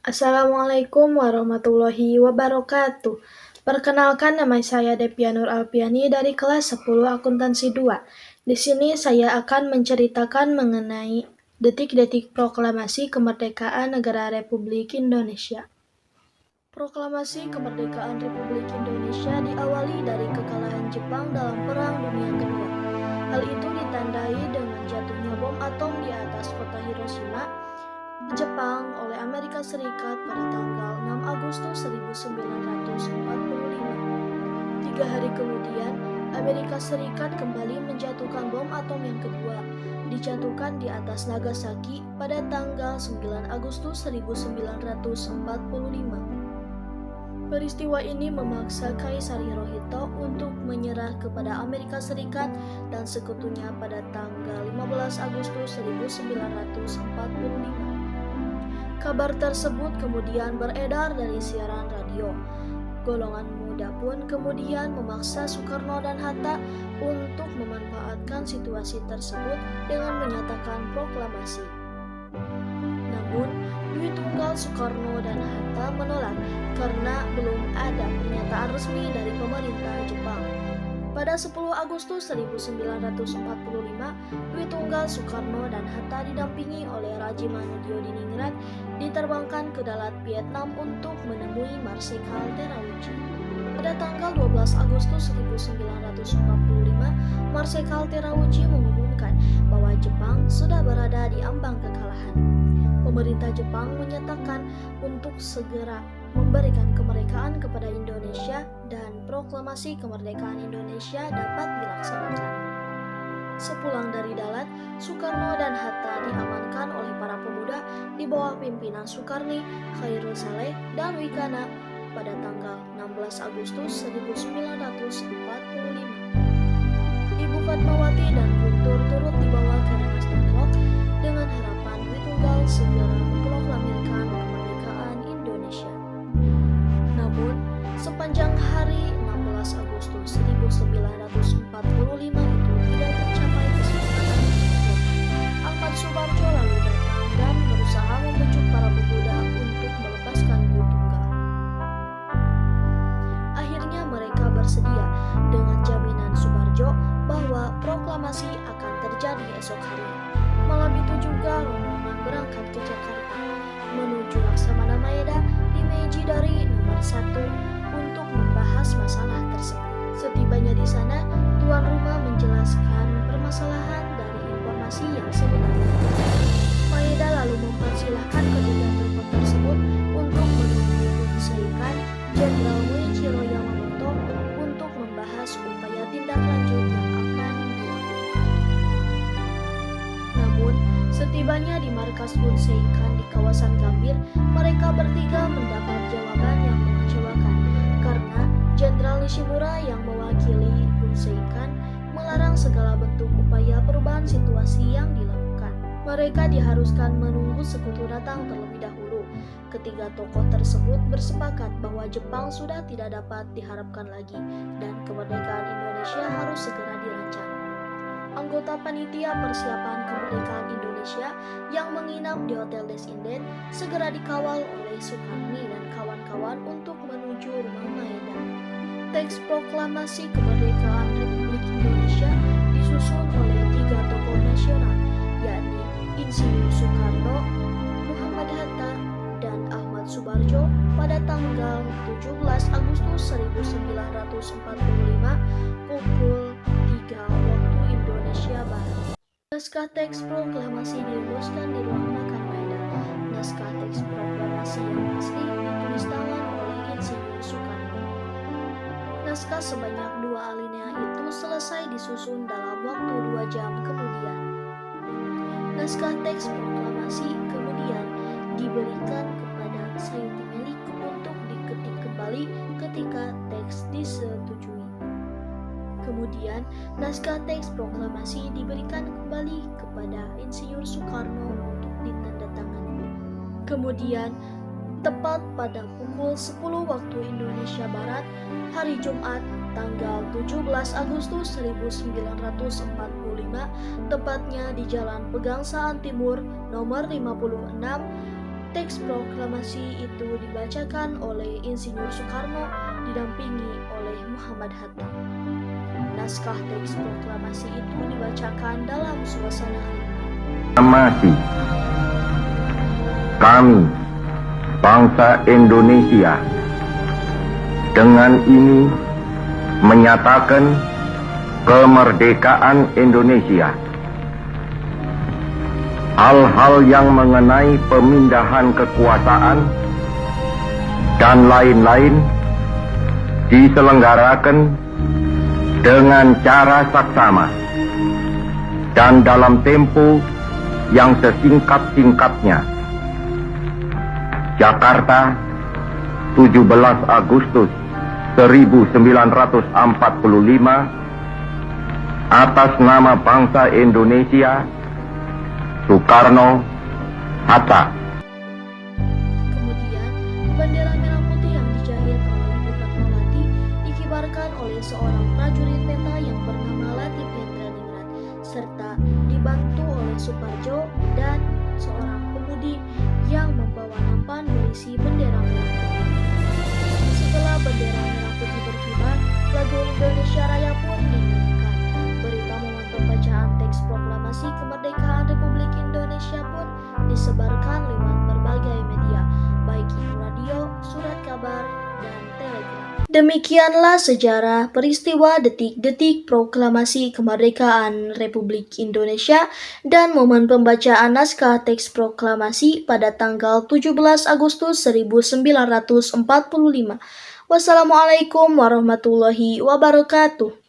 Assalamualaikum warahmatullahi wabarakatuh. Perkenalkan, nama saya Depianur Alpiani dari kelas 10 Akuntansi 2. Di sini saya akan menceritakan mengenai detik-detik proklamasi kemerdekaan negara Republik Indonesia. Proklamasi kemerdekaan Republik Indonesia diawali dari kekalahan Jepang dalam Perang Dunia Kedua. Hal itu ditandai dengan jatuhnya bom atom di atas kota Hiroshima, Jepang oleh Amerika Serikat pada tanggal 6 Agustus 1945. 3 hari kemudian, Amerika Serikat kembali menjatuhkan bom atom yang kedua, dijatuhkan di atas Nagasaki pada tanggal 9 Agustus 1945. Peristiwa ini memaksa Kaisar Hirohito untuk menyerah kepada Amerika Serikat dan sekutunya pada tanggal 15 Agustus 1945. Kabar tersebut kemudian beredar dari siaran radio. Golongan muda pun kemudian memaksa Soekarno dan Hatta untuk memanfaatkan situasi tersebut dengan menyatakan proklamasi. Namun, Dwi Tunggal Soekarno dan Hatta menolak karena belum ada pernyataan resmi dari pemerintah Jepang. Pada 10 Agustus 1945, Dwi Tunggal Soekarno dan Hatta didampingi oleh Raji Manudyo-Diningrat diterbangkan ke Dalat Vietnam untuk menemui Marsikal Terauchi. Pada tanggal 12 Agustus 1945, Marsikal Terauchi mengumumkan bahwa Jepang sudah berada di ambang kekalahan. Pemerintah Jepang menyatakan untuk segera memberikan kemerdekaan kepada Indonesia dan proklamasi kemerdekaan Indonesia dapat dilaksanakan. Sepulang dari Dalat, Soekarno dan Hatta diamankan oleh para pemuda di bawah pimpinan Soekarni, Khairul Saleh, dan Wikana pada tanggal 16 Agustus 1945. Ibu Fatmawati dan Guntur turut dibawa ke Rengas Dengklok dengan harapan Dwi Tunggal segera memproklamirkan kemerdekaan Indonesia. Namun, sepanjang hari 16 Agustus 1945 itu tidak tercapai kesepakatan tersebut. Ahmad Subarjo lalu datang dan berusaha membujuk para pemuda untuk melepaskan Dwi Tunggal. Akhirnya mereka bersedia dengan jaminan Subarjo bahwa proklamasi akan terjadi esok hari. Malam itu juga rombongan berangkat ke Jakarta menuju Laksamana Maeda di Meiji dari nomor 1 untuk membahas masalah tersebut. Setibanya di sana, tuan rumah menjelaskan permasalahan dari informasi yang sebenarnya. Maeda lalu mempersilahkan ketiga tokoh tersebut untuk menemui Bunseikan Jenderal Muichiro Yamamoto untuk membahas upaya tindak lanjut yang akan dilakukan. Namun, setibanya di markas Bunseikan di kawasan Gambir, mereka bertiga mendapat jawaban yang mengecewakan karena Jenderal Nishimura yang mewakili Bunseikan melarang segala bentuk upaya perubahan situasi yang dilakukan. Mereka diharuskan menunggu sekutu datang terlebih dahulu. Ketiga tokoh tersebut bersepakat bahwa Jepang sudah tidak dapat diharapkan lagi dan kemerdekaan Indonesia harus segera dirancang. Anggota panitia persiapan kemerdekaan Indonesia yang menginap di Hotel Des Inden segera dikawal oleh Soekarni dan kawan-kawan untuk menuju rumah Maeda. Teks proklamasi kemerdekaan Republik Indonesia disusun oleh 3 tokoh nasional, yakni Insinyur Soekarno, Muhammad Hatta, dan Ahmad Subarjo pada tanggal 17 Agustus 1945 pukul 3 waktu Indonesia Barat. Naskah teks proklamasi dirumuskan di ruang makan Maeda. Naskah teks proklamasi yang asli ditulis tangan oleh Insinyur Soekarno. Naskah sebanyak 2 alinea itu selesai disusun dalam waktu 2 jam kemudian. Naskah teks proklamasi kemudian diberikan kepada Sayuti Melik untuk diketik kembali ketika teks disetujui. Kemudian, naskah teks proklamasi diberikan kembali kepada Insinyur Soekarno untuk ditandatangani. Kemudian, tepat pada pukul 10 waktu Indonesia Barat, hari Jumat, tanggal 17 Agustus 1945, tepatnya di Jalan Pegangsaan Timur nomor 56, Teks proklamasi itu dibacakan oleh Insinyur Soekarno didampingi oleh Muhammad Hatta. Naskah teks proklamasi itu dibacakan dalam suasana khidmat. Proklamasi kami, bangsa Indonesia, dengan ini menyatakan kemerdekaan Indonesia. Hal-hal yang mengenai pemindahan kekuasaan dan lain-lain diselenggarakan dengan cara saksama dan dalam tempo yang sesingkat-singkatnya. Jakarta, 17 Agustus 1945, atas nama bangsa Indonesia, Soekarno, Hatta. Kemudian, bendera merah putih yang dijahit oleh Ibu Fatmawati dikibarkan oleh seorang prajurit peta yang bernama Latif Hendraningrat, serta dibantu oleh Suparjo dan seorang pemudi yang membawa nampan berisi bendera merah putih. Setelah bendera merah putih berkibar, lagu Indonesia Raya pun dinyanyikan. Berita momen pembacaan teks proklamasi kemerdekaan Republik Indonesia pun disebarkan lewat berbagai media, baik itu radio, surat kabar, dan telegram. Demikianlah sejarah peristiwa detik-detik proklamasi kemerdekaan Republik Indonesia dan momen pembacaan naskah teks proklamasi pada tanggal 17 Agustus 1945. Wassalamualaikum warahmatullahi wabarakatuh.